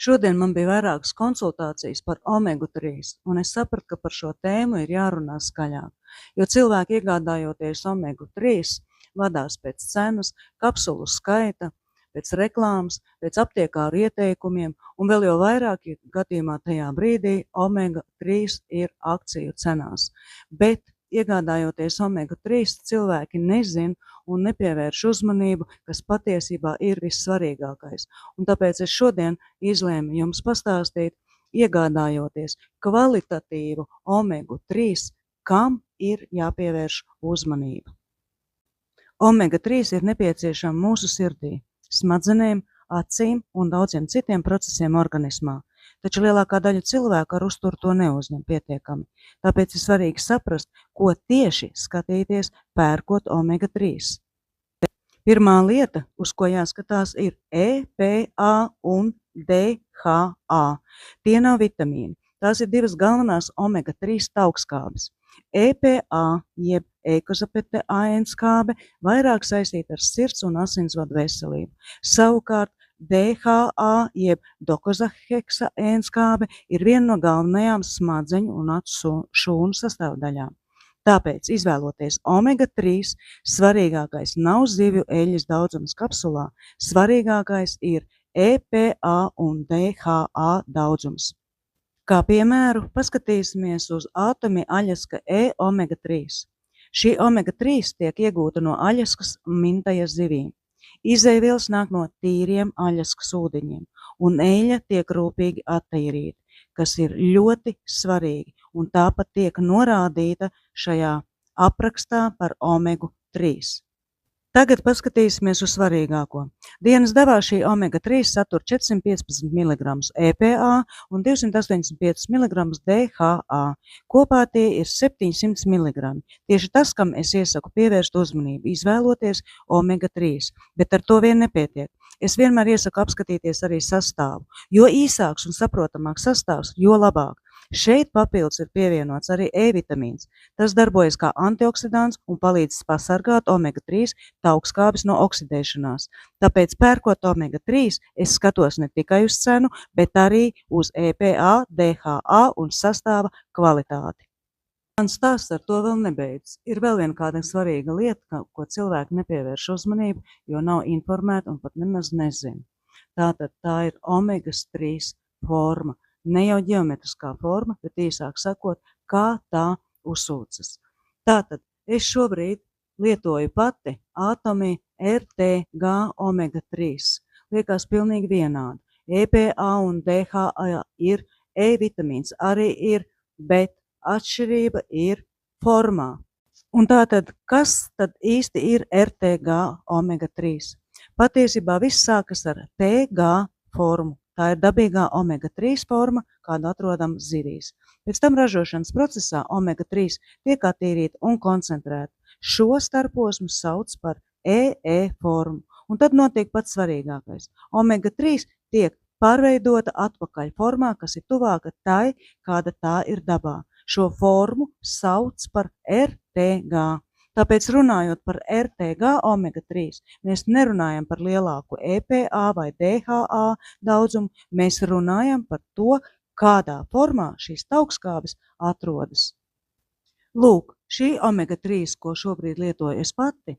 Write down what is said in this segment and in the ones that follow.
Šodien man bija vairākas konsultācijas par omega-3, un es sapratu, ka par šo tēmu ir jārunā skaļāk, jo cilvēki iegādājoties omega-3 vadās pēc cenas, kapsulu skaita, pēc reklāmas, pēc aptiekāru ieteikumiem, un vēl jau vairāk, ja gadījumā tajā brīdī omega-3 ir akciju cenās. Bet iegādājoties omega-3, cilvēki nezin un nepievērš uzmanību, kas patiesībā ir vissvarīgākais. Un tāpēc es šodien izlēmu jums pastāstīt, iegādājoties kvalitatīvu omega-3, kam ir jāpievērš uzmanība. Omega-3 ir nepieciešama mūsu sirdī, smadzenēm, acīm un daudziem citiem procesiem organismā. Taču lielākā daļa cilvēku ar uzturu to neuzņem pietiekami. Tāpēc ir svarīgi saprast, ko tieši skatīties, pērkot omega-3. Pirmā lieta, uz ko jāskatās, ir EPA un DHA. Tie nav vitamīni. Tās ir divas galvenās omega-3 taukskābes. EPA, jeb eikozapēnskābe, vairāk saistīta ar sirds un asinsvadu veselību. Savukārt DHA, jeb dokozaheksaēnskābe, ir viena no galvenajām smadzeņu un acu šūnu sastāvdaļām. Tāpēc, izvēloties omega-3, svarīgākais nav zivju eļļas daudzums kapsulā, svarīgākais ir EPA un DHA daudzums. Kā piemēru, paskatīsimies uz ātumi Aļaska omega-3. Šī omega-3 tiek iegūta no Aļaskas mintajas zivīm. Izejvielas nāk no tīriem Aļaskas ūdeņiem, un eļļa tiek rūpīgi attīrīta, kas ir ļoti svarīgi, un tāpat tiek norādīta šajā aprakstā par omega-3. Tagad paskatīsimies uz svarīgāko. Dienas devā šī omega-3 satur 415 mg EPA un 285 mg DHA. Kopā tie ir 700 mg. Tieši tas, kam es iesaku pievērst uzmanību, izvēloties omega-3, bet ar to vien nepietiek. Es vienmēr iesaku apskatīties arī sastāvu. Jo īsāks un saprotamāks sastāvs, jo labāk. Šeit papildus ir pievienots arī E-vitamīns. Tas darbojas kā antioksidants un palīdz pasargāt omega-3 taukskābes no oksidēšanās. Tāpēc, pērkot omega-3, es skatos ne tikai uz cenu, bet arī uz EPA, DHA un sastāva kvalitāti. Mans stāsts ar to vēl nebeidz. Ir vēl viena kāda svarīga lieta, ko cilvēki nepievērš uzmanību, jo nav informēti un pat nemaz nezina. Tātad tā ir omega-3 forma. Ne jau ģeometriskā forma, bet īsāk sakot, kā tā uzsūcas. Tātad es šobrīd lietoju pati ātomi RTG omega-3. Liekas pilnīgi vienādi. EPA un DHA ir, E-vitamīns arī ir, bet atšķirība ir formā. Un tātad, kas tad īsti ir RTG omega-3? Patiesībā viss sākas ar TG formu. Tā ir dabīgā omega-3 forma, kādu atrodam zivīs. Pēc tam ražošanas procesā omega-3 tiek attīrīta un koncentrēta. Šo starposmu sauc par EE formu. Un tad notiek pats svarīgākais. Omega-3 tiek pārveidota atpakaļ formā, kas ir tuvāka tai, kāda tā ir dabā. Šo formu sauc par RTG. Tāpēc runājot par RTG omega-3, mēs nerunājam par lielāku EPA vai DHA daudzumu, mēs runājam par to, kādā formā šīs taukskābes atrodas. Lūk, šī omega-3, ko šobrīd lietoju es pati,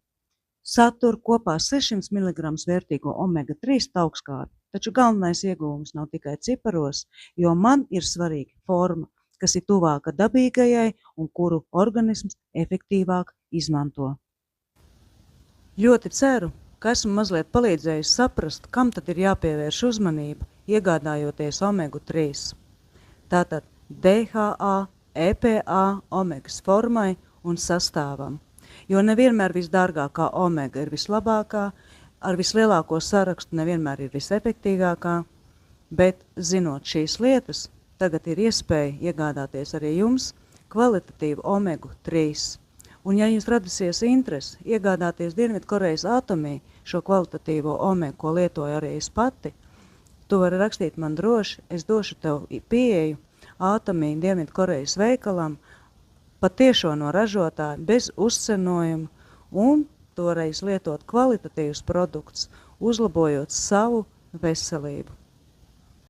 satur kopā 600 mg vērtīgo omega-3 taukskābi, taču galvenais ieguvums nav tikai ciparos, jo man ir svarīga forma, kas ir tuvāka dabīgajai un kuru organisms efektīvāk izmanto. Ļoti ceru, ka esmu mazliet palīdzējusi saprast, kam tad ir jāpievērš uzmanība, iegādājoties omega-3. Tātad DHA, EPA, omegas formai un sastāvam. Jo nevienmēr visdārgākā omega ir vislabākā, ar vislielāko sarakstu nevienmēr ir visefektīgākā, bet zinot šīs lietas, tagad ir iespēja iegādāties arī jums kvalitatīvu omega-3. Un ja jums radusies interese iegādāties Dienvidkorejas ātomī šo kvalitatīvo omegu, ko lietoju arī es pati, tu vari rakstīt man droši, es došu tev pieeju ātomī Dienvidkorejas veikalam patiešo no ražotāja bez uzcenojuma un toreiz lietot kvalitatīvus produktus, uzlabojot savu veselību.